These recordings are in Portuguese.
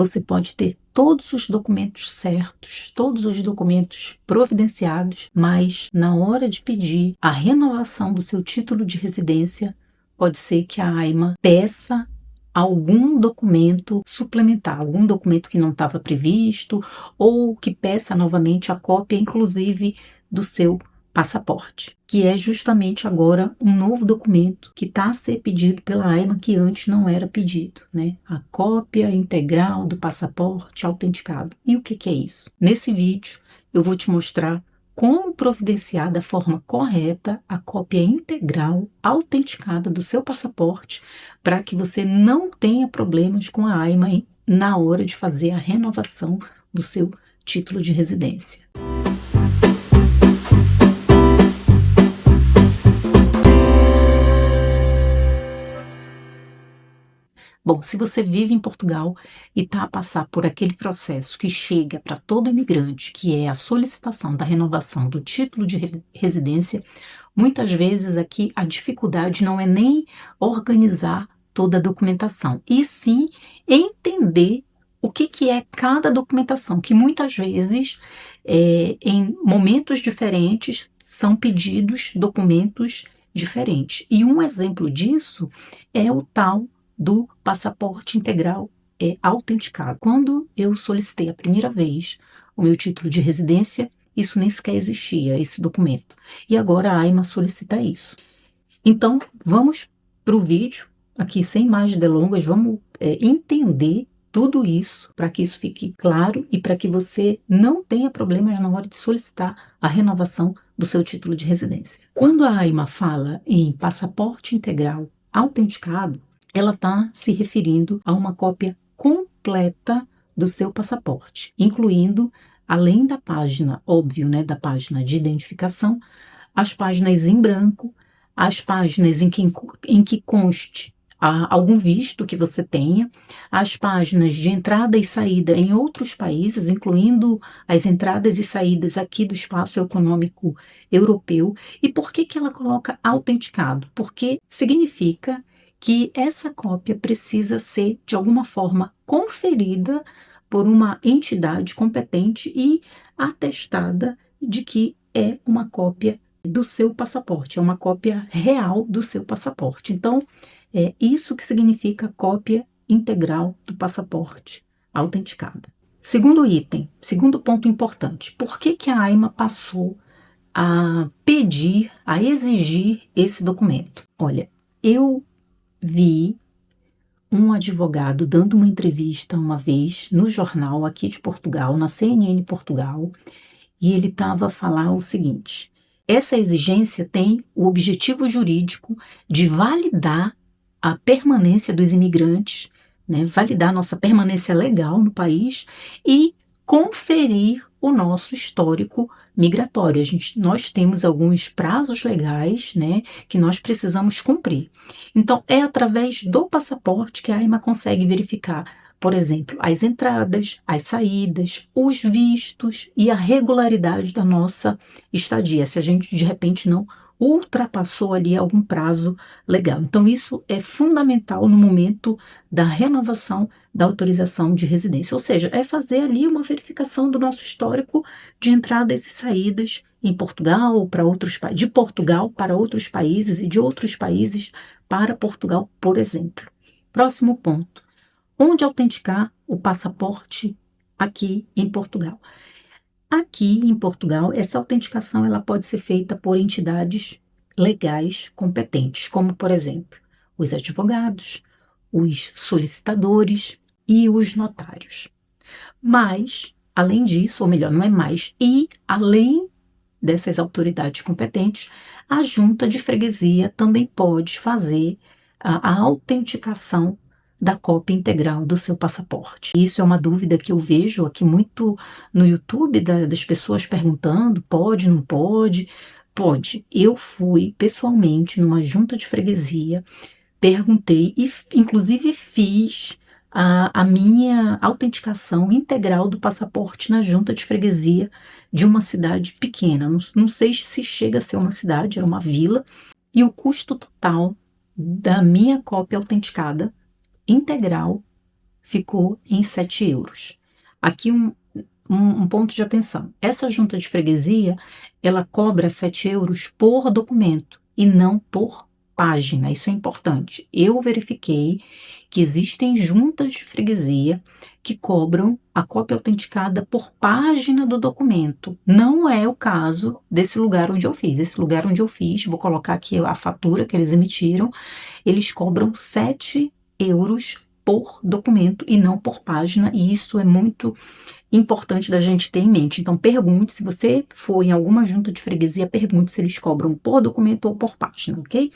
você pode ter todos os documentos certos, todos os documentos providenciados, mas na hora de pedir a renovação do seu título de residência, pode ser que a AIMA peça algum documento suplementar, algum documento que não estava previsto, ou que peça novamente a cópia, inclusive, do seu passaporte, que é justamente agora um novo documento que está a ser pedido pela AIMA, que antes não era pedido, né? A cópia integral do passaporte autenticado. E o que é isso? Nesse vídeo eu vou te mostrar como providenciar da forma correta a cópia integral autenticada do seu passaporte para que você não tenha problemas com a AIMA na hora de fazer a renovação do seu título de residência. Bom, se você vive em Portugal e está a passar por aquele processo que chega para todo imigrante, que é a solicitação da renovação do título de residência, muitas vezes aqui a dificuldade não é nem organizar toda a documentação, e sim entender o que é cada documentação, que muitas vezes, em momentos diferentes, são pedidos documentos diferentes. E um exemplo disso é o tal do passaporte integral autenticado. Quando eu solicitei a primeira vez o meu título de residência, isso nem sequer existia, esse documento. E agora a AIMA solicita isso. Então, vamos para o vídeo, aqui sem mais delongas, vamos entender tudo isso, para que isso fique claro e para que você não tenha problemas na hora de solicitar a renovação do seu título de residência. Quando a AIMA fala em passaporte integral autenticado, ela está se referindo a uma cópia completa do seu passaporte, incluindo, além da página, óbvio, né, da página de identificação, as páginas em branco, as páginas em que conste algum visto que você tenha, as páginas de entrada e saída em outros países, incluindo as entradas e saídas aqui do espaço econômico europeu. E por que ela coloca autenticado? Porque significa que essa cópia precisa ser, de alguma forma, conferida por uma entidade competente e atestada de que é uma cópia do seu passaporte, é uma cópia real do seu passaporte. Então, é isso que significa cópia integral do passaporte autenticada. Segundo item, segundo ponto importante, por que a AIMA passou a pedir, a exigir esse documento? Olha, eu vi um advogado dando uma entrevista uma vez no jornal aqui de Portugal, na CNN Portugal, e ele estava a falar o seguinte: essa exigência tem o objetivo jurídico de validar a permanência dos imigrantes, né, validar nossa permanência legal no país e conferir o nosso histórico migratório. Nós temos alguns prazos legais, né, que nós precisamos cumprir. Então, é através do passaporte que a AIMA consegue verificar, por exemplo, as entradas, as saídas, os vistos e a regularidade da nossa estadia, se a gente de repente não ultrapassou ali algum prazo legal. Então, isso é fundamental no momento da renovação da autorização de residência, ou seja, é fazer ali uma verificação do nosso histórico de entradas e saídas em Portugal, de Portugal para outros países e de outros países para Portugal, por exemplo. Próximo ponto: onde autenticar o passaporte aqui em Portugal? Aqui em Portugal, essa autenticação ela pode ser feita por entidades legais competentes, como, por exemplo, os advogados, os solicitadores e os notários. Mas, além disso, ou melhor, não é mais, e além dessas autoridades competentes, a junta de freguesia também pode fazer a autenticação da cópia integral do seu passaporte. Isso é uma dúvida que eu vejo aqui muito no YouTube, das pessoas perguntando: pode, não pode? Pode. Eu fui pessoalmente numa junta de freguesia, perguntei e inclusive fiz a minha autenticação integral do passaporte na junta de freguesia de uma cidade pequena. Não sei se chega a ser uma cidade, era uma vila, e o custo total da minha cópia autenticada integral ficou em 7 euros. Aqui um ponto de atenção. Essa junta de freguesia, ela cobra 7 euros por documento e não por página. Isso é importante. Eu verifiquei que existem juntas de freguesia que cobram a cópia autenticada por página do documento. Não é o caso desse lugar onde eu fiz. Esse lugar onde eu fiz, vou colocar aqui a fatura que eles emitiram, eles cobram 7 euros por documento e não por página, e isso é muito importante da gente ter em mente. Então, pergunte, se você for em alguma junta de freguesia, pergunte se eles cobram por documento ou por página, ok?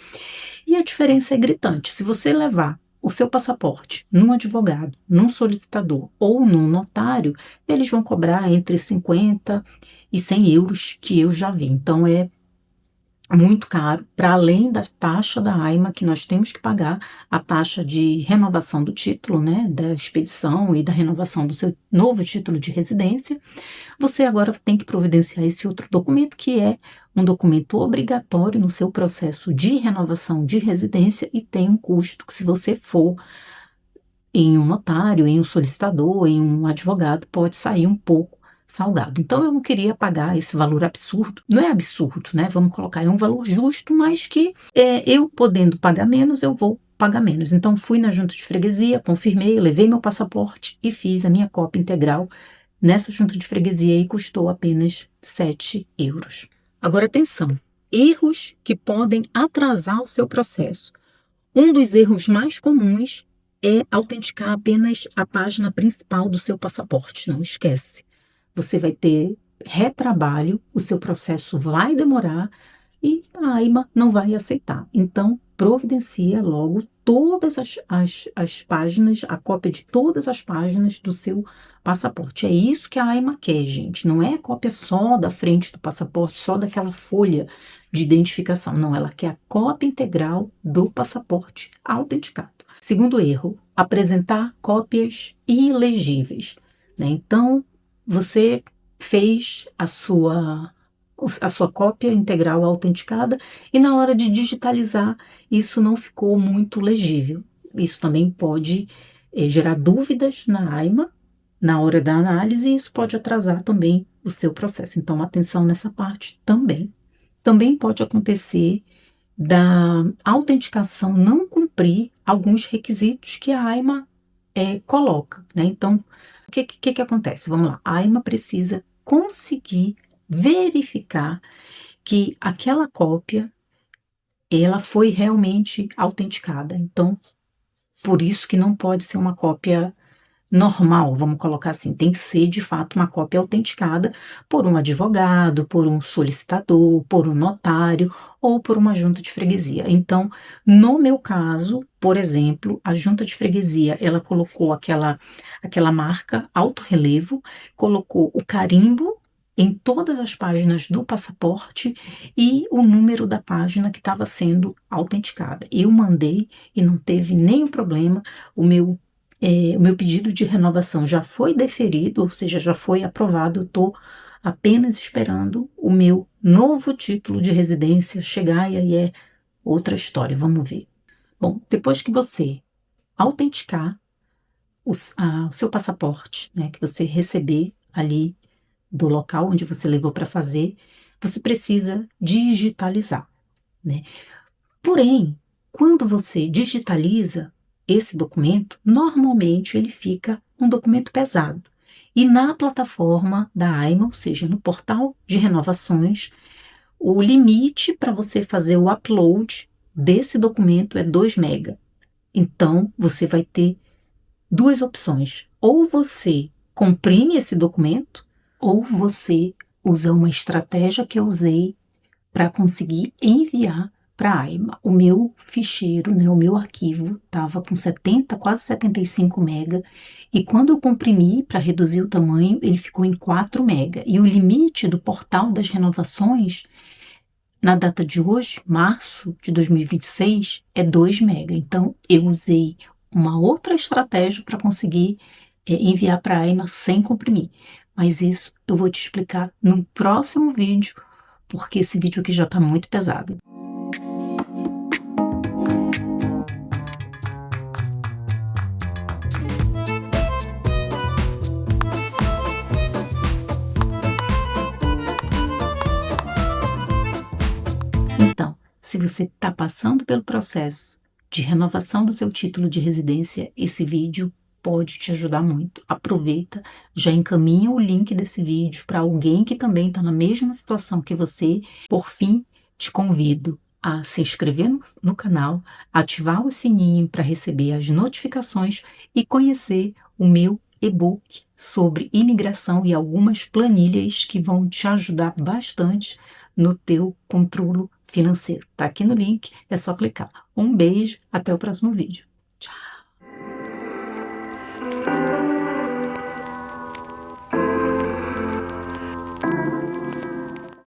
E a diferença é gritante. Se você levar o seu passaporte num advogado, num solicitador ou num notário, eles vão cobrar entre 50 e 100 euros, que eu já vi. Então, é muito caro, para além da taxa da AIMA, que nós temos que pagar a taxa de renovação do título, né, da expedição e da renovação do seu novo título de residência. Você agora tem que providenciar esse outro documento, que é um documento obrigatório no seu processo de renovação de residência e tem um custo que, se você for em um notário, em um solicitador, em um advogado, pode sair um pouco salgado. Então, eu não queria pagar esse valor absurdo. Não é absurdo, né? Vamos colocar, é um valor justo, mas que eu podendo pagar menos, eu vou pagar menos. Então, fui na junta de freguesia, confirmei, levei meu passaporte e fiz a minha cópia integral nessa junta de freguesia e custou apenas 7 euros. Agora, atenção, erros que podem atrasar o seu processo. Um dos erros mais comuns é autenticar apenas a página principal do seu passaporte. Não esquece. Você vai ter retrabalho, o seu processo vai demorar e a AIMA não vai aceitar. Então, providencia logo todas as páginas, a cópia de todas as páginas do seu passaporte. É isso que a AIMA quer, gente. Não é a cópia só da frente do passaporte, só daquela folha de identificação. Não, ela quer a cópia integral do passaporte autenticado. Segundo erro, apresentar cópias ilegíveis, né? Então, você fez a sua cópia integral autenticada e na hora de digitalizar isso não ficou muito legível. Isso também pode gerar dúvidas na AIMA na hora da análise e isso pode atrasar também o seu processo. Então, atenção nessa parte também. Também pode acontecer da autenticação não cumprir alguns requisitos que a AIMA coloca, né? Então, o que acontece? Vamos lá, a AIMA precisa conseguir verificar que aquela cópia, ela foi realmente autenticada. Então, por isso que não pode ser uma cópia normal, vamos colocar assim, tem que ser de fato uma cópia autenticada por um advogado, por um solicitador, por um notário ou por uma junta de freguesia. Então, no meu caso, por exemplo, a junta de freguesia, ela colocou aquela marca alto relevo, colocou o carimbo em todas as páginas do passaporte e o número da página que estava sendo autenticada. Eu mandei e não teve nenhum problema, o meu pedido de renovação já foi deferido, ou seja, já foi aprovado, eu estou apenas esperando o meu novo título de residência chegar e aí é outra história, vamos ver. Bom, depois que você autenticar o seu passaporte, né, que você receber ali do local onde você levou para fazer, você precisa digitalizar, né? Porém, quando você digitaliza esse documento, normalmente ele fica um documento pesado. E na plataforma da AIMA, ou seja, no portal de renovações, o limite para você fazer o upload desse documento é 2 MB. Então, você vai ter duas opções. Ou você comprime esse documento, ou você usa uma estratégia que eu usei para conseguir enviar para a AIMA. O meu ficheiro, né, o meu arquivo estava com 70, quase 75 MB e quando eu comprimi para reduzir o tamanho, ele ficou em 4 MB. E o limite do portal das renovações, na data de hoje, março de 2026, é 2 MB. Então, eu usei uma outra estratégia para conseguir enviar para a AIMA sem comprimir. Mas isso eu vou te explicar no próximo vídeo, porque esse vídeo aqui já está muito pesado. você está passando pelo processo de renovação do seu título de residência, esse vídeo pode te ajudar muito. Aproveita, já encaminha o link desse vídeo para alguém que também está na mesma situação que você. Por fim, te convido a se inscrever no canal, ativar o sininho para receber as notificações e conhecer o meu e-book sobre imigração e algumas planilhas que vão te ajudar bastante no teu controle financeiro. Tá aqui no link, é só clicar. Um beijo, até o próximo vídeo. Tchau!